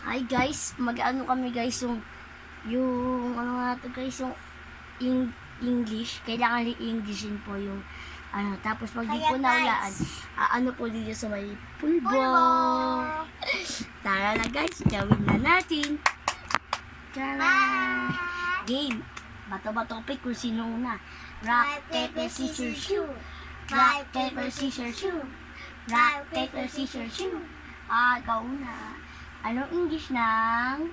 Hi guys, mag-ano kami guys yung ano nga to guys, yung English. Kailangan i-Englishin po yung ano. Tapos pag di Kaya, po naulaan, guys, ano po dito sa may pulbo. Pulbo! Tara na guys, gawin na natin. Tara! Game. Bato-bato pick kung sino una. Rock, paper, scissors, shoot. Rock, paper, scissors, shoot. Rock, paper, scissors, shoot. Ikaw una. Anong English ng...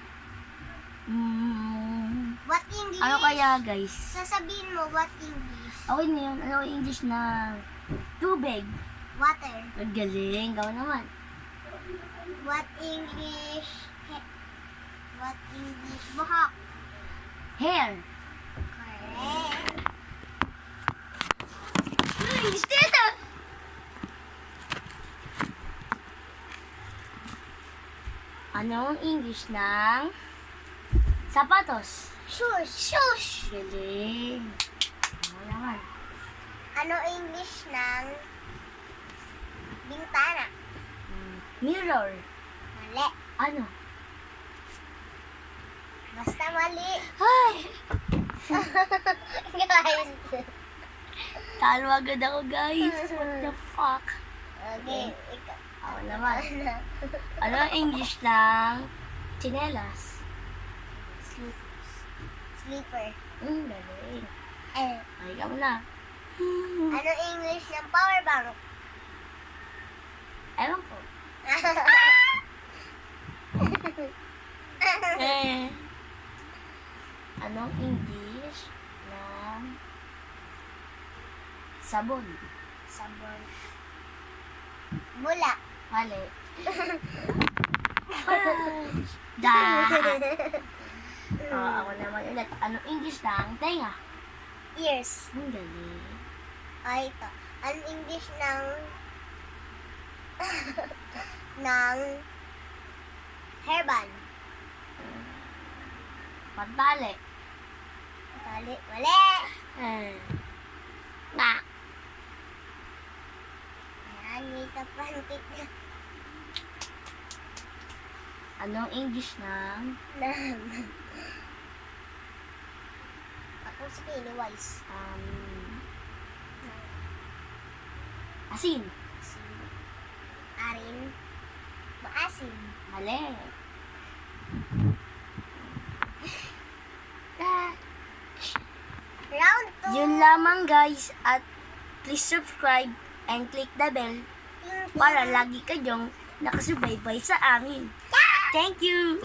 What English? ano kaya guys? Sasabihin mo, what English? Okay na yun. Ano English ng tubig? Water. Ang galing. Gawa naman. What English? What English? Buhok. Hair. Correct. English dito! Anong English ng sapatos? Shoes. Shoes. Galing. Gawa naman. Ano English ng bintana? Mirror. Mali. Ano? Basta mali. Ay! Guys. Talo agad ako guys. What the fuck? Okay. Ikaw. Ako naman. Ano ang English ng tsinelas? Sleeper. Galing. Eh. Ay, ikaw na. Ano English ng power bank? Ewan ko. Anong English ng sabon? Sabon. Bula. Mali. Da. Ako naman ulit. Anong English ng tenga? Ears. Ang galing. Ay, ito. Ano English ng ng hairband? Pantali. Tali. Mali. Na. Ayan, may kapantik na. Anong English ng Ako si Pennywise. Asin. Si Arin. Maasim. Mali. Round 2. Yun lamang guys, at please subscribe and click the bell para lagi kayong nakasubaybay sa amin. Thank you!